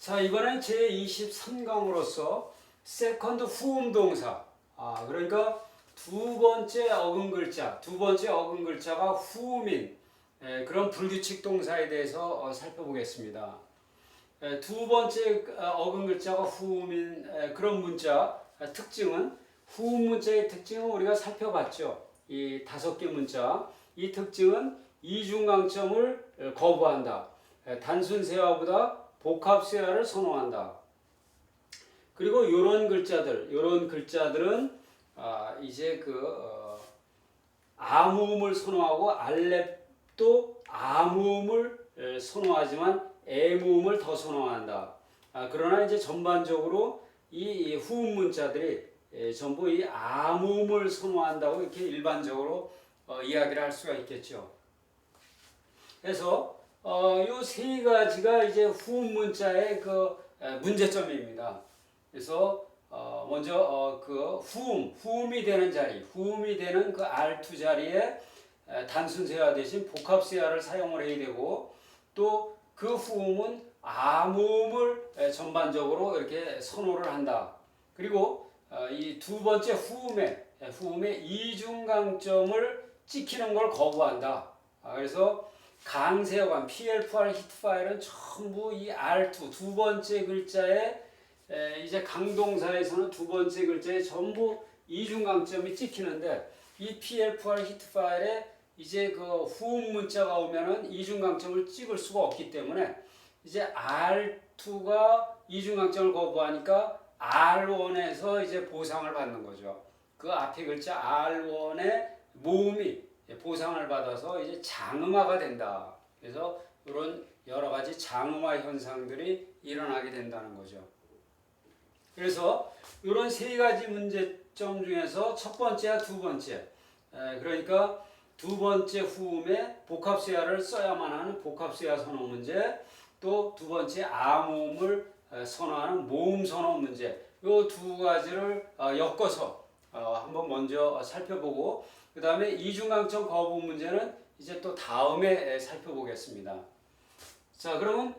자, 이번엔 제23강으로서 세컨드 후음 동사. 그러니까 두 번째 어근 글자가 후음인 그런 불규칙 동사에 대해서 살펴보겠습니다. 두 번째 어근 글자가 후음인 그런 문자 특징은 후음 문자의 특징은 우리가 살펴봤죠. 이 5개 문자. 이 특징은 이중강점을 거부한다. 단순 세화보다 복합 세화를 선호한다. 그리고 이런 글자들은 이제 아무음을 선호하고 알렙도 아무음을 선호하지만 애무음을 더 선호한다. 그러나 이제 전반적으로 이 후음 문자들이 전부 이 아무음을 선호한다고 이렇게 일반적으로 이야기를 할 수가 있겠죠. 그래서 요 세 가지가 이제 후음 문자의 문제점입니다. 그래서 먼저 후음이 되는 자리, 후음이 되는 그 R2 자리에 단순 세화 대신 복합 세화를 사용을 해야 되고, 또 그 후음은 아무음을 전반적으로 이렇게 선호를 한다. 그리고 이 두 번째 후음의 이중강점을 찍히는 걸 거부한다. 그래서 강세어관, PL2R 히트 파일은 전부 이 R2 두 번째 글자에 이제 강동사에서는 두 번째 글자에 전부 이중강점이 찍히는데, 이 PL2R 히트 파일에 이제 그 후음 문자가 오면은 이중강점을 찍을 수가 없기 때문에 이제 R2가 이중강점을 거부하니까 R1에서 이제 보상을 받는 거죠. 그 앞에 글자 R1의 모음이 보상을 받아서 이제 장음화가 된다. 그래서 이런 여러 가지 장음화 현상들이 일어나게 된다는 거죠. 그래서 이런 세 가지 문제점 중에서 첫 번째와 두 번째, 그러니까 두 번째 후음에 복합세화를 써야만 하는 복합세화 선호 문제, 또 두 번째 아모음을 선호하는 모음 선호 문제, 이 두 가지를 엮어서 한번 먼저 살펴보고, 그 다음에 이중강점 거부 문제는 이제 또 다음에 살펴보겠습니다. 자, 그러면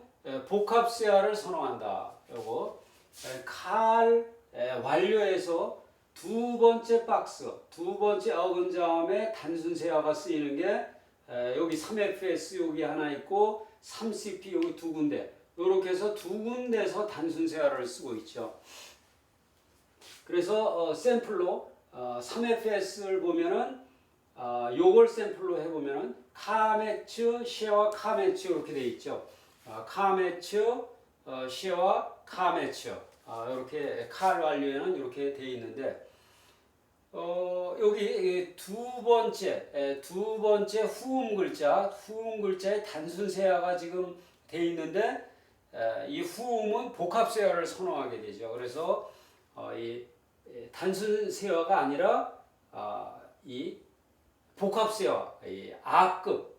복합세화를 선호한다. 요거 칼 완료에서 두 번째 박스, 두 번째 어근자음에 단순 세화가 쓰이는 게 여기 3FS 여기 하나 있고 3CP 여기 두 군데, 이렇게 해서 두 군데서 단순 세화를 쓰고 있죠. 그래서 샘플로 3FS를 보면은 요걸 샘플로 해보면은 카메츠, 쉐와 카메츠 이렇게 돼 있죠. 카메츠, 쉐와 카메츠 이렇게 칼 완료에는 이렇게 돼 있는데, 여기 두 번째 후음 글자의 단순 세화가 지금 돼 있는데, 이 후음은 복합 세화를 선호하게 되죠. 그래서 이 단순 세화가 아니라 이 복합 세화, 이 아급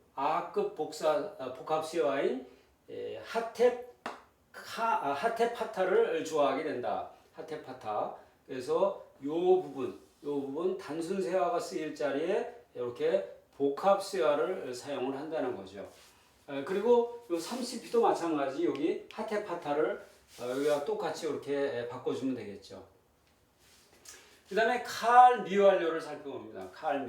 복합 세화인 하테파타를 좋아하게 된다. 하테파타. 그래서 요 부분 단순 세화가 쓰일 자리에 이렇게 복합 세화를 사용을 한다는 거죠. 그리고 요 3CP도 마찬가지, 여기 하테파타를 여기와 똑같이 이렇게 바꿔주면 되겠죠. 그 다음에 칼 미완료를 살펴봅니다. 칼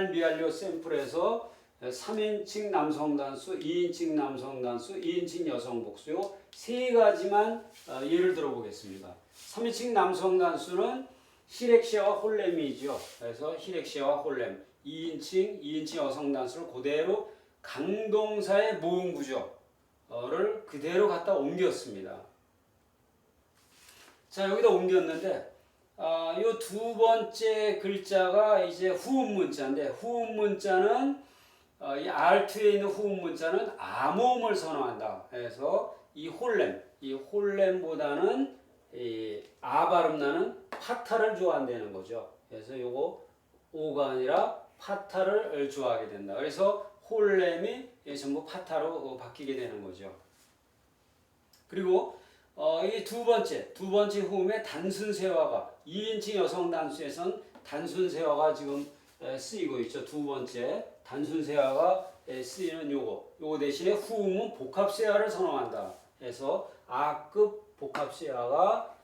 미완료 샘플에서 3인칭 남성 단수, 2인칭 남성 단수, 2인칭 여성 복수, 세 가지만 예를 들어 보겠습니다. 3인칭 남성 단수는 히렉시아와 홀렘이죠. 그래서 히렉시아와 홀렘. 2인칭 여성 단수를 그대로 강동사의 모음 구조를 그대로 갖다 옮겼습니다. 자, 여기다 옮겼는데, 이 두 번째 글자가 이제 후음 문자인데, 후음 문자는 이 R2에 있는 후음 문자는 아모음을 선호한다. 그래서 이 홀렘보다는 이 발음 나는 파타를 좋아한다는 거죠. 그래서 요거 오가 아니라 파타를 좋아하게 된다. 그래서 홀렘이 전부 파타로 바뀌게 되는 거죠. 그리고 이 두 번째 후음의 단순 세화가 2인칭 여성 단수에선 단순 세화가 지금 쓰이고 있죠. 두 번째 단순 세화가 쓰이는 요거 대신에 후음은 복합 세화를 선호한다. 해서 A급 복합세화가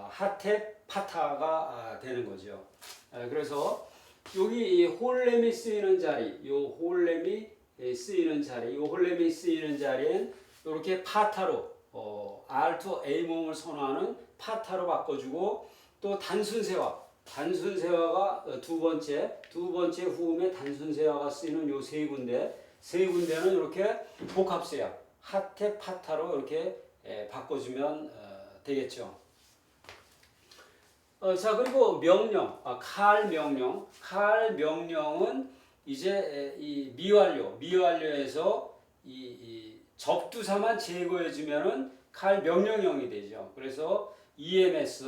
하테 파타가 되는 거죠. 그래서 여기 이 홀렘이 쓰이는 자리, 요 홀렘이 쓰이는 자리, 요 홀렘이 쓰이는 자리엔 이렇게 파타로 R2 A 모음을 선호하는 파타로 바꿔주고 또 단순세화가 두 번째 후음에 단순세화가 쓰이는 요 세 군데는 이렇게 복합세화 하테 파타로 이렇게 바꿔주면 되겠죠. 자, 그리고 명령, 칼 명령은 이제 이 미완료에서 이 접두사만 제거해주면은 칼 명령형이 되죠. 그래서 EMS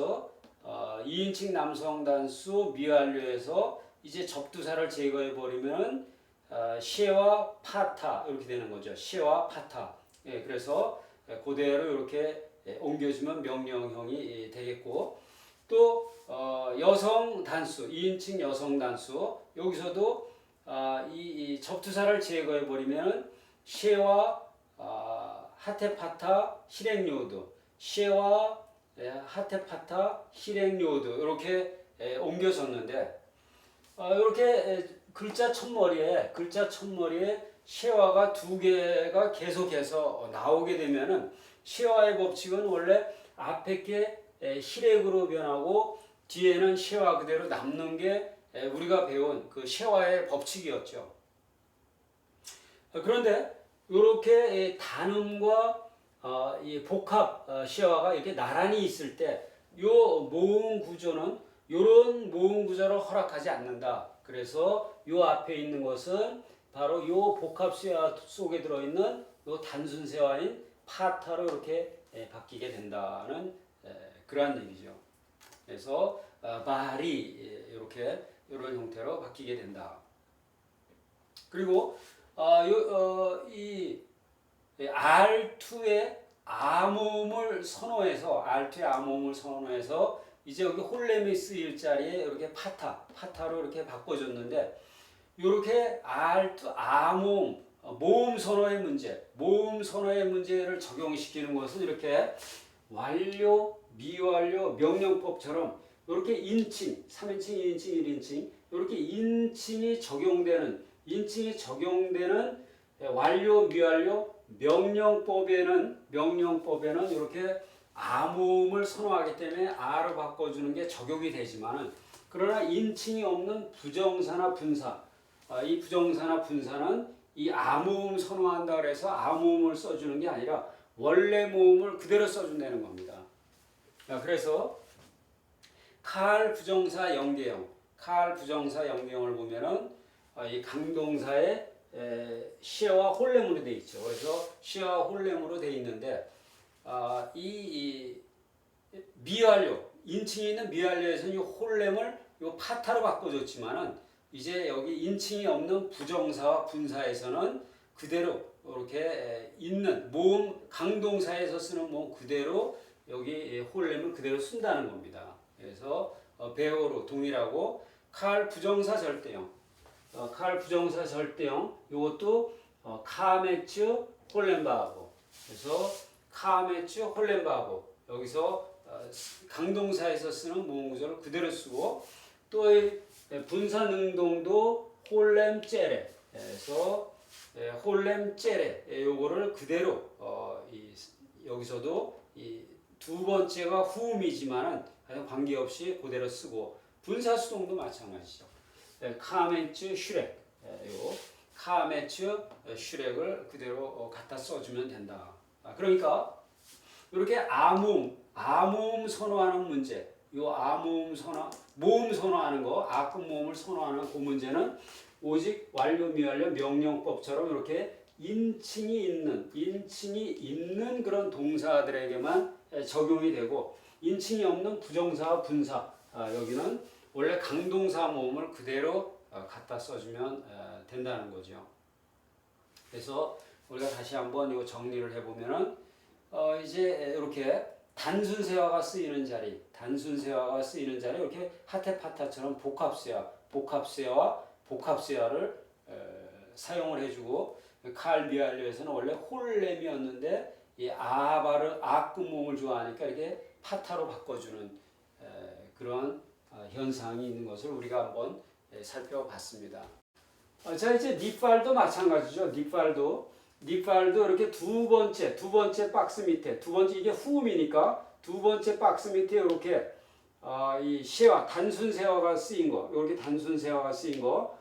2인칭 남성 단수 미완료에서 이제 접두사를 제거해 버리면 셰와 파타 이렇게 되는 거죠. 셰와 파타. 예, 그래서 그대로 이렇게 옮겨주면 명령형이 되겠고 또 여성 단수 2인칭 여성 단수 여기서도 이 접두사를 제거해 버리면 셰와 하테파타 실행요드 셰와 하테파타 실행요드 이렇게 옮겨졌는데 이렇게 글자 첫머리에 셰와가 두 개가 계속해서 나오게 되면은 셰와의 법칙은 원래 앞에 게 실액으로 변하고 뒤에는 셰와 그대로 남는 게 우리가 배운 그 셰와의 법칙이었죠. 그런데 이렇게 단음과 이 복합 셰와가 이렇게 나란히 있을 때 요 모음 구조는 이런 모음 구조를 허락하지 않는다. 그래서 요 앞에 있는 것은 바로 요 복합 셰와 속에 들어있는 요 단순 셰와인 파타로 이렇게 바뀌게 된다는 그러한 얘기죠. 그래서 말이 이렇게 이런 형태로 바뀌게 된다. 그리고 이 R2의 아모음을 선호해서 이제 여기 홀렘이 쓰일 자리에 이렇게 파타로 이렇게 바꿔줬는데 이렇게 R2 아모음 모음 선호의 문제를 적용시키는 것은 이렇게 완료, 미완료, 명령법처럼 이렇게 인칭, 3인칭, 2인칭, 1인칭 이렇게 인칭이 적용되는 완료, 미완료, 명령법에는 이렇게 아모음을 선호하기 때문에 R로 바꿔주는 게 적용이 되지만은 그러나 인칭이 없는 부정사나 분사, 이 부정사나 분사는 이 아모음 선호한다 그래서 아모음을 써주는 게 아니라 원래 모음을 그대로 써준다는 겁니다. 그래서 칼 부정사 연계형, 을 보면은 이 강동사의 시와 홀렘으로 되어 있죠. 그래서 시와 홀렘으로 되어 있는데 이 미완료, 인칭이 있는 미완료에서는 이 홀렘을 이 파타로 바꿔줬지만은 이제 여기 인칭이 없는 부정사와 분사에서는 그대로 이렇게 있는 모음 강동사에서 쓰는 모음 그대로 여기 홀렘을 그대로 쓴다는 겁니다. 그래서 배어로 동일하고 칼 부정사 절대형, 이것도 카메츠 홀렘바하고 그래서 카메츠 홀렘바하고 여기서 강동사에서 쓰는 모음 구조를 그대로 쓰고 또 분사 능동도 홀렘제레 그래서 홀렘제레 요거를 그대로 여기서도 이 두 번째가 후음이지만은 관계없이 그대로 쓰고 분사 수동도 마찬가지죠. 카멘츠 슈렉 카멘츠 슈렉을 그대로 갖다 써주면 된다. 그러니까 이렇게 아모음 선호하는 문제, 모음 선호하는 거, 아급 모음을 선호하는 그 문제는 오직 완료, 미완료, 명령법처럼 이렇게 인칭이 있는 그런 동사들에게만 적용이 되고 인칭이 없는 부정사와 분사, 여기는 원래 강동사 모음을 그대로 갖다 써주면 된다는 거죠. 그래서 우리가 다시 한번 이거 정리를 해보면은 이제 이렇게 단순세화가 쓰이는 자리 이렇게 하테파타처럼 복합세화를 사용을 해주고 칼 미완료에서는 원래 홀렘이었는데 이 아바를 아 끝모음을 좋아하니까 이렇게 파타로 바꿔주는 그런 현상이 있는 것을 우리가 한번 살펴봤습니다. 자, 이제 닛발도 마찬가지죠. 닛발도 이렇게 두 번째 박스 밑에 이게 후음이니까 두 번째 박스 밑에 이렇게 이 세화 단순 세화가 쓰인 거, 이렇게 단순 세화가 쓰인 거,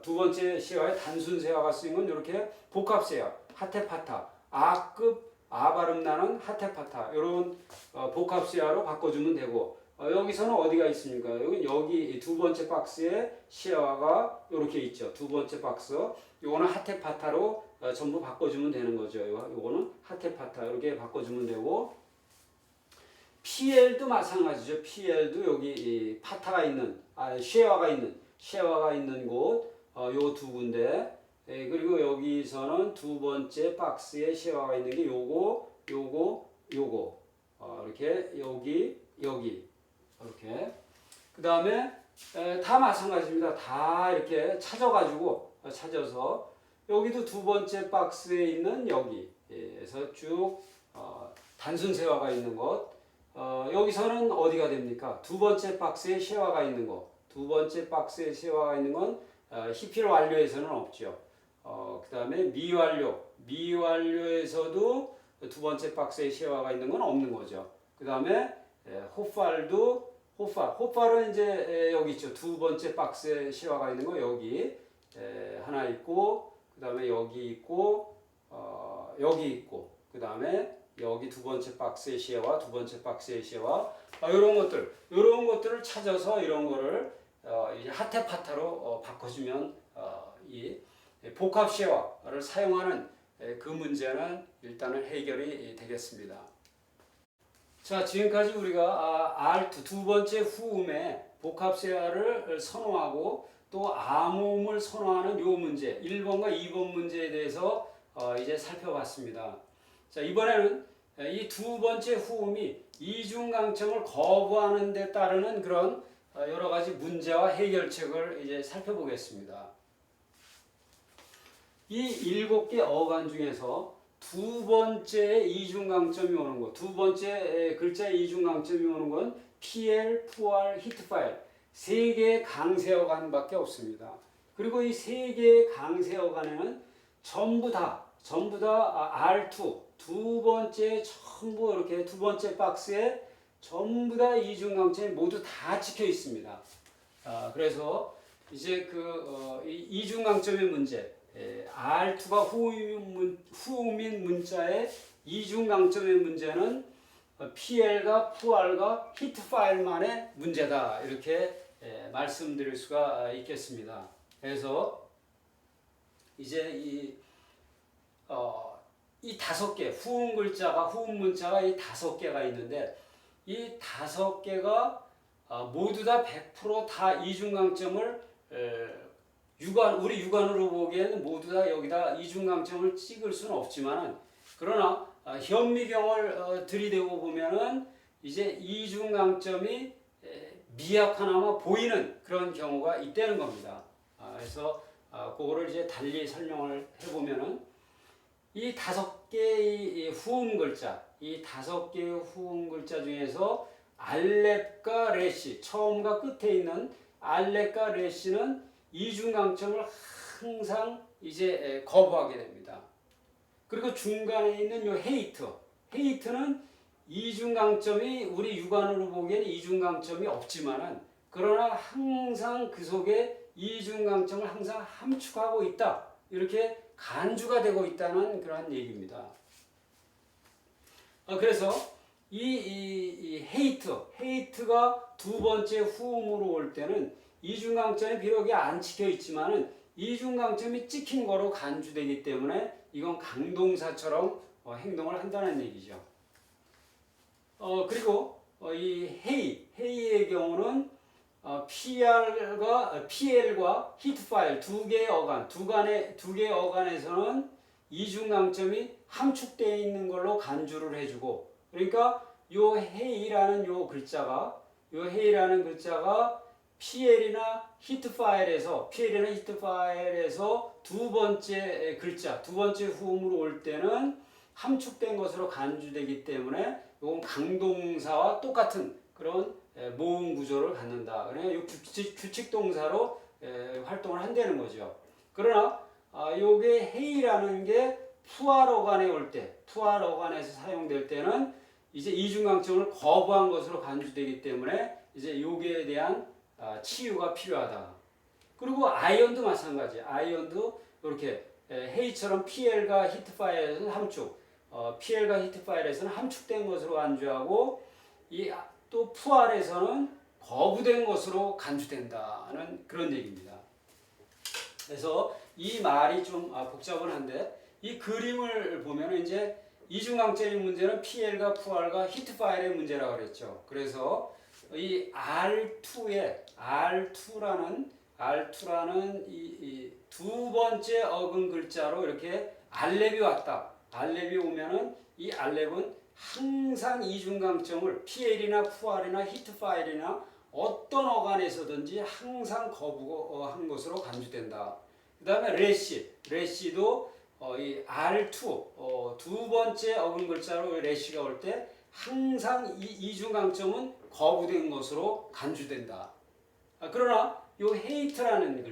두 번째 세화에 단순 세화가 쓰인 건 이렇게 복합 세화, 하테파타, 아급 아 발음 나는 하테파타 이런 복합 세화로 바꿔주면 되고. 여기서는 어디가 있습니까? 여기 두 번째 박스에 시아가 이렇게 있죠. 두 번째 박스. 요거는 하테파타로 전부 바꿔주면 되는 거죠. 요거는 하테파타 이렇게 바꿔주면 되고. PL도 마찬가지죠. PL도 여기 파타가 있는, 쉐와가 있는 곳, 요 두 군데. 그리고 여기서는 두 번째 박스에 쉐와가 있는 게 요거. 이렇게 여기. 이렇게. 그 다음에 다 마찬가지입니다. 다 이렇게 찾아서 여기도 두 번째 박스에 있는 여기에서 쭉 단순 세화가 있는 것. 여기서는 어디가 됩니까? 두 번째 박스에 세화가 있는 것. 두 번째 박스에 세화가 있는 건 히필 완료에서는 없죠. 그 다음에 미완료에서도 두 번째 박스에 세화가 있는 건 없는 거죠. 그 다음에 호팔은 이제 여기 있죠. 두 번째 박스에 시화가 있는 거 여기 하나 있고, 그 다음에 여기 있고, 여기 있고, 그 다음에 여기 두 번째 박스의 시와 두 번째 박스의 시와 이런 것들을 찾아서 이런 거를 이제 하테파타로 바꿔주면 이 복합 시화를 사용하는 그 문제는 일단은 해결이 되겠습니다. 자, 지금까지 우리가 R2 두 번째 후음의 복합세화를 선호하고 또 암음을 선호하는 요 문제 1번과 2번 문제에 대해서 이제 살펴봤습니다. 자, 이번에는 이 두 번째 후음이 이중강점을 거부하는 데 따르는 그런 여러 가지 문제와 해결책을 이제 살펴보겠습니다. 이 7개 어간 중에서 두 번째 이중강점이 오는 것, 두 번째 글자의 이중강점이 오는 건 PL, FR, 히트파일 세 개의 강세어간 밖에 없습니다. 그리고 이 세 개의 강세어간에는 전부 다 R2 두 번째 전부 이렇게 두 번째 박스에 전부 다 이중강점이 모두 다 찍혀 있습니다. 그래서 이제 이중강점의 문제, R2가 후음인 문자의 이중강점의 문제는 PL과 FR과 히트 파일만의 문제다. 이렇게 말씀드릴 수가 있겠습니다. 그래서 이제 이 5개, 후음 문자가 이 5개가 있는데 이 5개가 모두 다 100% 다 이중강점을 우리 육안으로 보기에는 모두 다 여기다 이중강점을 찍을 수는 없지만은 그러나 현미경을 들이대고 보면은 이제 이중강점이 미약하나마 보이는 그런 경우가 있다는 겁니다. 그래서 그거를 이제 달리 설명을 해보면은 이 5개의 후음 글자, 이 5개의 후음 글자 중에서 알렙과 레시, 처음과 끝에 있는 알렙과 레시는 이중강점을 항상 이제 거부하게 됩니다. 그리고 중간에 있는 요 헤이트는 이중강점이 우리 육안으로 보기에는 이중강점이 없지만은 그러나 항상 그 속에 이중강점을 항상 함축하고 있다. 이렇게 간주가 되고 있다는 그런 얘기입니다. 그래서 이 헤이트가 두 번째 후음으로 올 때는 이중강점이 비록 안 찍혀 있지만은 이중강점이 찍힌 거로 간주되기 때문에 이건 강동사처럼 행동을 한다는 얘기죠. 그리고 이 헤이의 경우는 PL과 히트파일 두 개의 어간에서는 이중강점이 함축되어 있는 걸로 간주를 해주고, 그러니까 요 헤이라는 글자가 PL이나 히트파일에서 두 번째 글자, 두 번째 후음으로 올 때는 함축된 것으로 간주되기 때문에 이건 강동사와 똑같은 그런 모음 구조를 갖는다. 그러니까 이 규칙 동사로 활동을 한다는 거죠. 그러나 요게 헤이라는 게 푸알 어간에 올 때, 푸알 어간에서 사용될 때는 이제 이중강점을 거부한 것으로 간주되기 때문에 이제 요기에 대한 치유가 필요하다. 그리고 아이언도 마찬가지. 아이언도 이렇게 헤이처럼 PL과 히트파일에서는 함축, PL과 히트파일에서는 함축된 것으로 간주하고 또 푸알에서는 거부된 것으로 간주된다는 그런 얘기입니다. 그래서 이 말이 좀 복잡은 한데 이 그림을 보면 이제 이중강점의 문제는 PL과 푸알과 히트파일의 문제라고 그랬죠. 그래서 이 R2라는 이 두 번째 어근 글자로 이렇게 알렙이 왔다. 알렙이 오면은 이 알렙은 항상 이중강점을 PL이나 푸알이나 히트파일이나 어떤 어간에서든지 항상 거부한 것으로 간주된다. 그 다음에 레시도 이 R2 두 번째 어근 글자로 레시가 올 때 항상 이 이중강점은 거부된 것으로 간주된다. 그러나 요 헤이트라는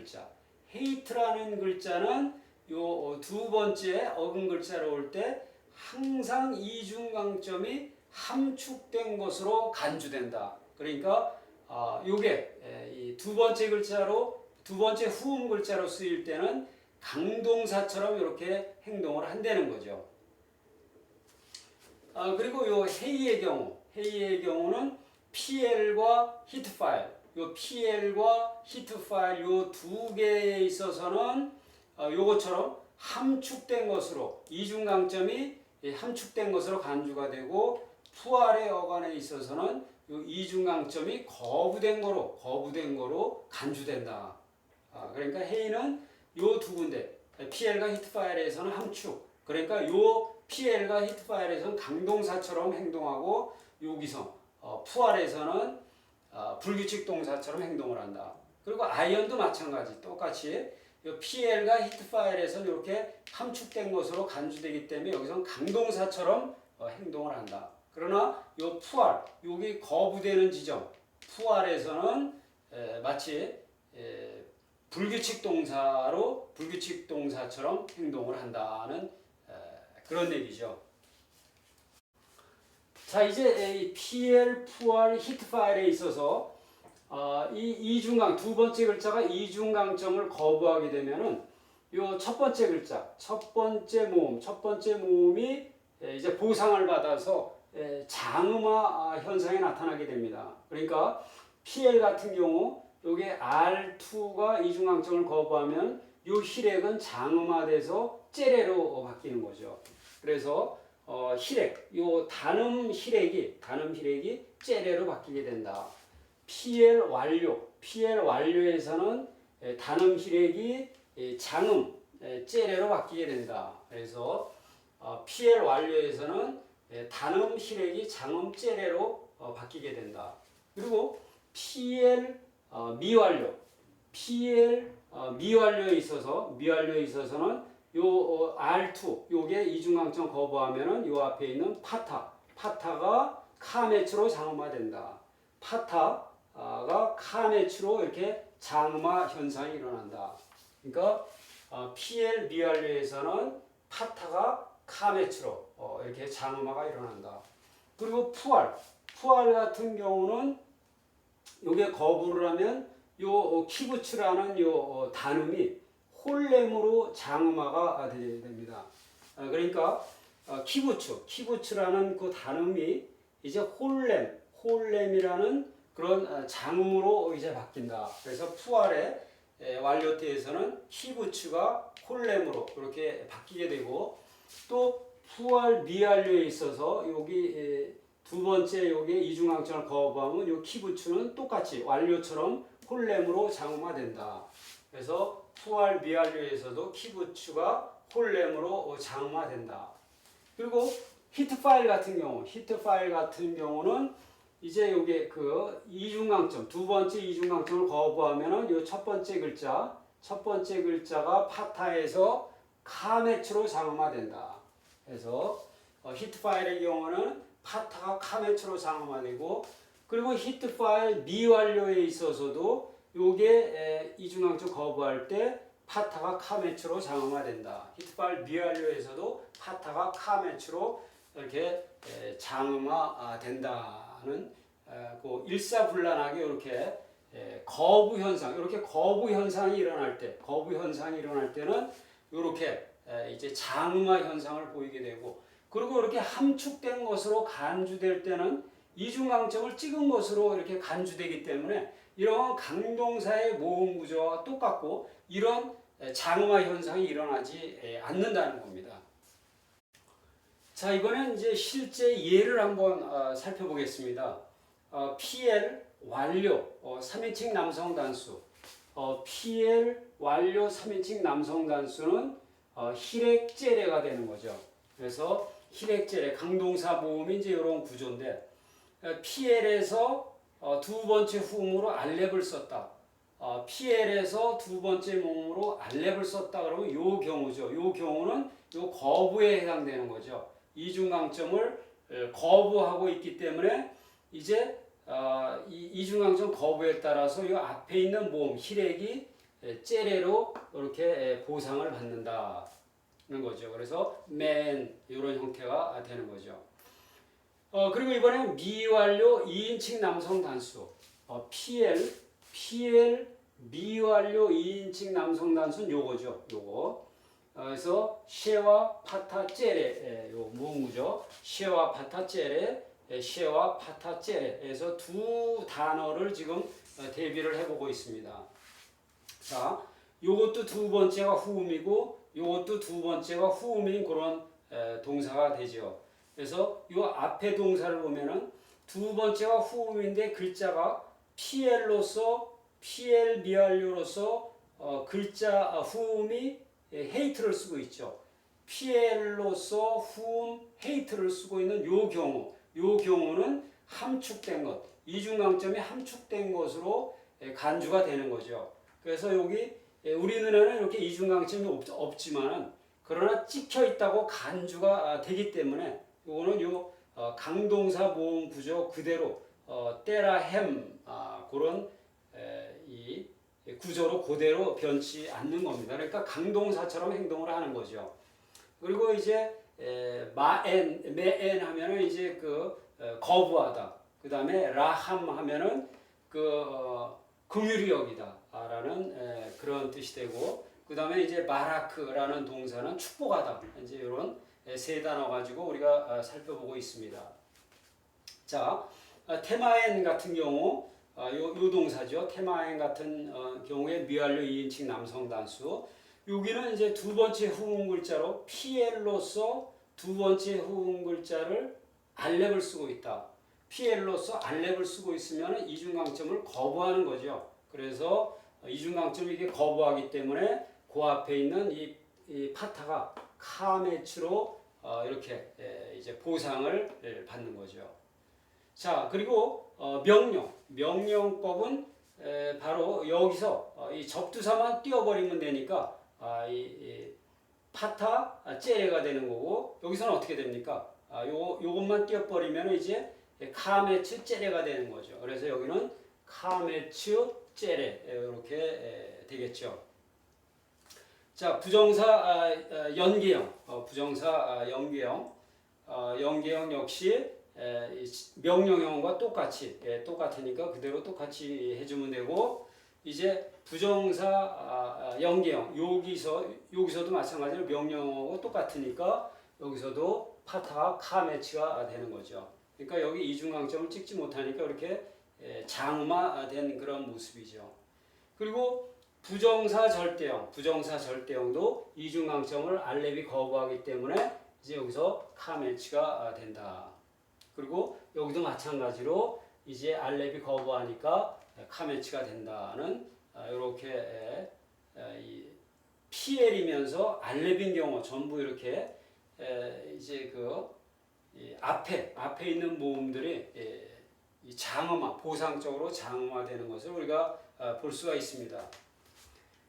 글자는 요 두 번째 어근 글자로 올 때 항상 이중강점이 함축된 것으로 간주된다. 그러니까 요게 이 두 번째 후음 글자로 쓰일 때는 강동사처럼 이렇게 행동을 한다는 거죠. 그리고 요 헤이의 경우는 PL과 히트파일, 요 두 개에 있어서는 요것처럼 함축된 것으로 이중강점이 함축된 것으로 간주가 되고 푸알의 어간에 있어서는 요 이중강점이 거부된 거로 간주된다. 그러니까 헤이는 요 두 군데 PL과 히트파일에서는 함축. 그러니까 요 PL과 히트파일에서는 강동사처럼 행동하고 여기서 푸알에서는 불규칙 동사처럼 행동을 한다. 그리고 아이언도 마찬가지. 똑같이 PL과 히트파일에서는 이렇게 함축된 것으로 간주되기 때문에 여기서는 강동사처럼 행동을 한다. 그러나 요 푸알, 여기 거부되는 지점, 푸알에서는 마치 불규칙 동사처럼 행동을 한다는 그런 얘기죠. 자, 이제 이 PL, 푸알, 히트파일에 있어서 이 두 번째 글자가 이중강점을 거부하게 되면은 요 첫 번째 글자, 첫 번째 모음이 이제 보상을 받아서 장음화 현상이 나타나게 됩니다. 그러니까 PL 같은 경우 요게 R2가 이중강점을 거부하면 요 힐액은 장음화돼서 째레로 바뀌는 거죠. 그래서 힐액, 요 단음 힐액이 째레로 바뀌게 된다. PL 완료에서는 단음 힐액이 장음, 째레로 바뀌게 된다. 그래서 PL 완료에서는 단음 힐액이 장음, 째레로 바뀌게 된다. 그리고 PL 미완료에 있어서는 요 R2 요게 이중강점 거부하면은 요 앞에 있는 파타가 카메츠로 장음화된다. 파타가 카메츠로 이렇게 장음화 현상이 일어난다. 그러니까 PL 미완료에서는 파타가 카메츠로 이렇게 장음화가 일어난다. 그리고 푸알 같은 경우는 요게 거부를 하면 요 키부츠라는 요 단음이 홀렘으로 장음화가 됩니다. 그러니까 키부츠라는 그 단음이 이제 홀렘이라는 그런 장음으로 이제 바뀐다. 그래서 푸알의 완료태에서는 키부츠가 홀렘으로 이렇게 바뀌게 되고 또 푸알 미완료에 있어서 여기 두 번째 요게 이중강점을 거부하면 요 키부츠는 똑같이 완료처럼 홀렘으로 장음화된다. 그래서 푸알 미완료에서도 키부츠가 홀렘으로 장음화된다. 그리고 히트파일 같은 경우는 이제 요게 그 이중강점, 두 번째 이중강점을 거부하면은 요 첫 번째 글자가 파타에서 카메츠로 장음화된다. 그래서 히트 파일의 경우는 파타가 카메츠로 장음화되고 그리고 히트 파일 미완료에 있어서도 요게 이중강점 거부할 때 파타가 카메츠로 장음화된다. 히트 파일 미완료에서도 파타가 카메츠로 이렇게 장음화된다는 그 일사불란하게 이렇게 거부 현상, 이렇게 거부 현상이 일어날 때는 이렇게 이제 장음화 현상을 보이게 되고, 그리고 이렇게 함축된 것으로 간주될 때는 이중강점을 찍은 것으로 이렇게 간주되기 때문에 이런 강동사의 모음 구조와 똑같고 이런 장음화 현상이 일어나지 않는다는 겁니다. 자, 이번엔 이제 실제 예를 한번 살펴보겠습니다. PL 완료 3인칭 남성 단수. PL 완료 3인칭 남성 단수는 힐액제례가 되는 거죠. 그래서 힐액제례 강동사 모음이 이제 이런 구조인데 PL에서 두 번째 후음으로 알렙을 썼다. PL에서 두 번째 모음으로 알렙을 썼다 그러면 요 경우죠. 요 경우는 요 거부에 해당되는 거죠. 이중강점을 거부하고 있기 때문에 이제 이 이중강점 거부에 따라서 이 앞에 있는 모음 힐액이 째레로 이렇게 보상을 받는다는 거죠. 그래서 맨 이런 형태가 되는 거죠. 그리고 이번엔 미완료 2인칭 남성 단수 PL 미완료 2인칭 남성 단수는 요거죠. 요거. 그래서 셰와 파타 째레 요 모음구죠. 셰와 파타 째레 셰와 파타 째레에서 두 단어를 지금 대비를 해보고 있습니다. 자, 요것도 두 번째가 후음이고 요것도 두 번째가 후음인 그런 동사가 되죠. 그래서 요 앞에 동사를 보면은 두 번째가 후음인데 글자가 PL로서 PL 미완료로서 글자 후음이 헤이트를 쓰고 있죠. PL로서 후음 헤이트를 쓰고 있는 요 경우는 함축된 것, 이중강점이 함축된 것으로 간주가 되는 거죠. 그래서 여기 우리 눈에는 이렇게 이중강점이 없지만은 그러나 찍혀 있다고 간주가 되기 때문에 이거는 요 강동사 모음 구조 그대로 때라 햄 그런 이 구조로 그대로 변치 않는 겁니다. 그러니까 강동사처럼 행동을 하는 거죠. 그리고 이제 매엔 하면은 이제 거부하다. 그 다음에 라함 하면은 긍휼히 여기다라는 그런 뜻이 되고, 그 다음에 이제 마라크라는 동사는 축복하다. 이제 이런 세 단어 가지고 우리가 살펴보고 있습니다. 자, 테마엔 같은 경우 요 동사죠. 테마엔 같은 경우에 미완료 2인칭 남성 단수. 여기는 이제 두 번째 후음 글자로 PL로서 두 번째 후음 글자를 알렙을 쓰고 있다. PL로서 알렙을 쓰고 있으면 이중강점을 거부하는 거죠. 그래서 이중강점을 이게 거부하기 때문에 그 앞에 있는 이 파타가 카메츠로 이렇게 이제 보상을 받는 거죠. 자, 그리고 명령법은 바로 여기서 이 접두사만 띄워버리면 되니까 이 파타 째레가 되는 거고, 여기서는 어떻게 됩니까? 요것만 띄워버리면 이제 카메츠 째레가 되는 거죠. 그래서 여기는 카메츠 째레 이렇게 되겠죠. 자, 부정사 연계형, 연계형 역시 명령형과 똑같으니까 그대로 똑같이 해주면 되고, 이제 부정사 연계형 여기서도 마찬가지로 명령어하고 똑같으니까 여기서도 파타가 카메츠가 되는 거죠. 그러니까 여기 이중강점을 찍지 못하니까 이렇게 장음화된 그런 모습이죠. 그리고 부정사 절대형도 이중강점을 알렙이 거부하기 때문에 이제 여기서 카메츠가 된다. 그리고 여기도 마찬가지로 이제 알렙이 거부하니까 카메츠가 된다는 이렇게 PL이면서 알렙인 경우 전부 이렇게 이제 앞에 있는 모음들이 이 장음화, 보상적으로 장음화되는 것을 우리가 볼 수가 있습니다.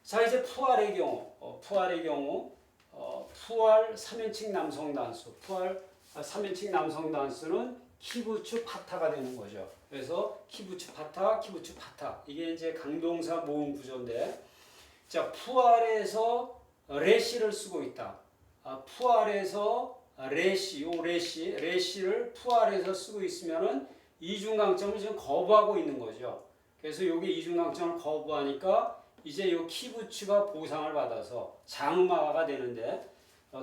자, 이제 푸알의 경우, 푸알 3인칭 남성 단수, 푸알 3인칭 남성 단수는 키부츠 파타가 되는 거죠. 그래서 키부츠 파타, 키부츠 파타. 이게 이제 강동사 모음 구조인데, 자, 푸알에서 레시를 쓰고 있다. 푸알에서 레시를 푸알에서 쓰고 있으면은 이중강점을 지금 거부하고 있는 거죠. 그래서 여기 이중강점을 거부하니까 이제 이 키부츠가 보상을 받아서 장음화가 되는데,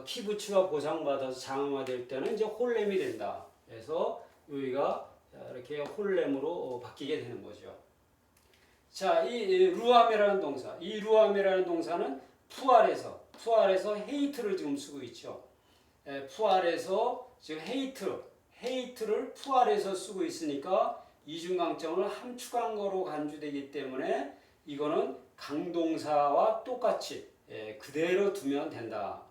키부츠가 보상받아서 장음화 될 때는 이제 홀렘이 된다. 그래서 여기가 이렇게 홀렘으로 바뀌게 되는 거죠. 자, 이 루아메라는 동사, 이 루아메라는 동사는 푸알에서 헤이트를 지금 쓰고 있죠. 푸알에서 지금 헤이트를 푸알에서 쓰고 있으니까 이중강점을 함축한 거로 간주되기 때문에 이거는 강동사와 똑같이 그대로 두면 된다.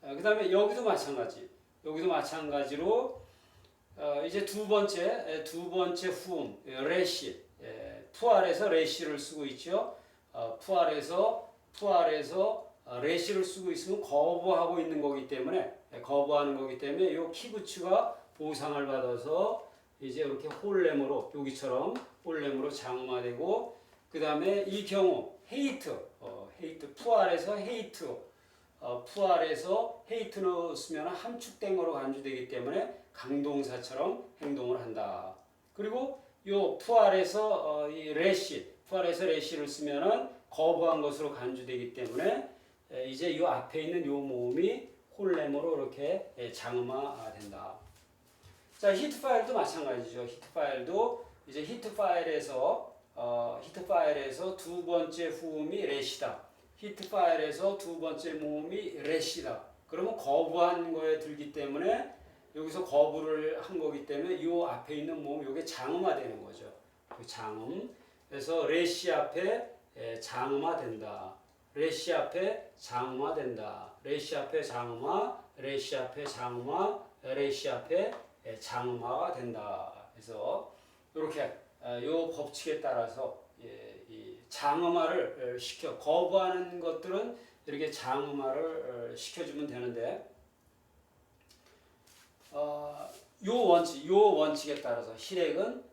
그 다음에 여기도 마찬가지로 이제 두 번째 후음 레시, 푸알에서 레시를 쓰고 있죠. 푸알에서 레시를 쓰고 있으면 거부하고 있는 거기 때문에 거부하는 거기 때문에 이 키부츠가 보상을 받아서 이제 이렇게 홀렘으로 여기처럼 홀렘으로 장음화되고, 그 다음에 이 경우 헤이트 푸알에서 헤이트를 쓰면 함축된 거로 간주되기 때문에 강동사처럼 행동을 한다. 그리고 요 푸알에서 레시를 쓰면은 거부한 것으로 간주되기 때문에 이제 요 앞에 있는 요 모음이 홀렘으로 이렇게 장음화된다. 자, 히트 파일도 마찬가지죠. 히트 파일도 이제 히트 파일에서 두 번째 후음이 레시다. 히트 파일에서 두 번째 모음이 레시다. 그러면 거부한 거에 들기 때문에 여기서 거부를 한 거기 때문에 이 앞에 있는 모음 이게 장음화되는 거죠. 그 장음. 그래서 레시 앞에 장음화된다. 레시 앞에 장음화된다. 레시 앞에 장음화, 레시 앞에 장음화, 레시 앞에 장음화가 된다. 그래서 이렇게 이 법칙에 따라서 이 장음화를 거부하는 것들은 이렇게 장음화를 시켜주면 되는데, 요 원칙에 따라서 히렉은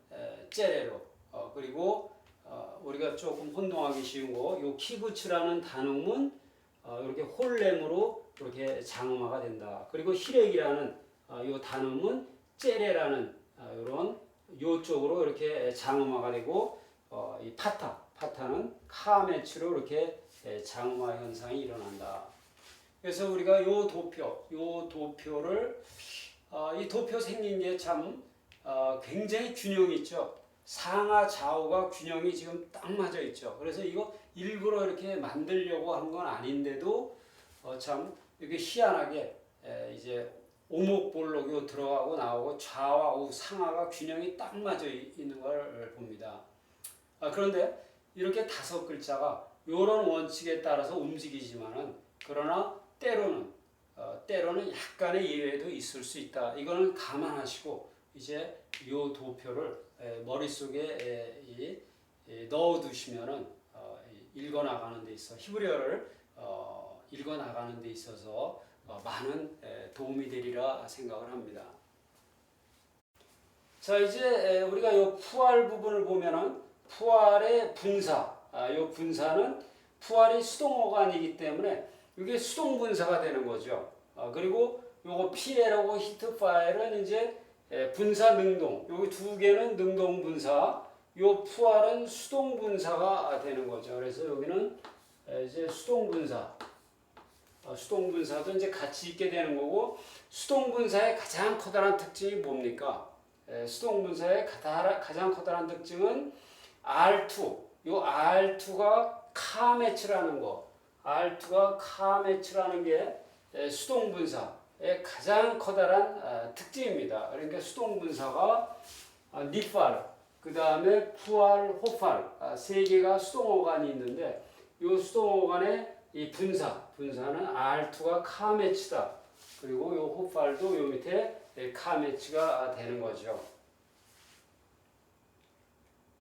째레로, 그리고 우리가 조금 혼동하기 쉬운 거, 요 키부츠라는 단음은 이렇게 홀렘으로 이렇게 장음화가 된다. 그리고 히렉이라는 요 단음은 째레라는 이런 요쪽으로 이렇게 장음화가 되고, 이 파타는 카메츠로 이렇게 장음화 현상이 일어난다. 그래서 우리가 요 도표를 이 도표 생긴 게 참 굉장히 균형이 있죠. 상하 좌우가 균형이 지금 딱 맞아 있죠. 그래서 이거 일부러 이렇게 만들려고 한 건 아닌데도 참 이렇게 희한하게 이제 오목볼록이 들어가고 나오고 좌와 우 상하가 균형이 딱 맞아 있는 걸 봅니다. 그런데 이렇게 5글자가 이런 원칙에 따라서 움직이지만은, 그러나 때로는 약간의 예외도 있을 수 있다. 이거는 감안하시고 이제 이 도표를 머릿속에 넣어두시면은 읽어나가는 데 있어 히브리어를 읽어나가는 데 있어서 많은 도움이 되리라 생각을 합니다. 자, 이제 우리가 이 푸알 부분을 보면은 푸알의 분사, 이 분사는 푸알이 수동어간이기 때문에 이게 수동분사가 되는 거죠. 그리고 요거 피에라고 히트 파일은 이제 분사 능동, 여기 두 개는 능동 분사, 요 푸알은 수동 분사가 되는 거죠. 그래서 여기는 이제 수동 분사도 이제 같이 있게 되는 거고, 수동 분사의 가장 커다란 특징이 뭡니까? 수동 분사의 가장 커다란 특징은 R2, 요 R2가 카매치라는 거, R2가 카매치라는 게 수동분사의 가장 커다란 특징입니다. 그러니까 수동분사가 니팔, 그 다음에 푸알, 호팔, 세 개가 수동어간이 있는데, 이 수동어간의 이 분사는 R2가 카매치다. 그리고 이 호팔도 요 밑에 카매치가 되는 거죠.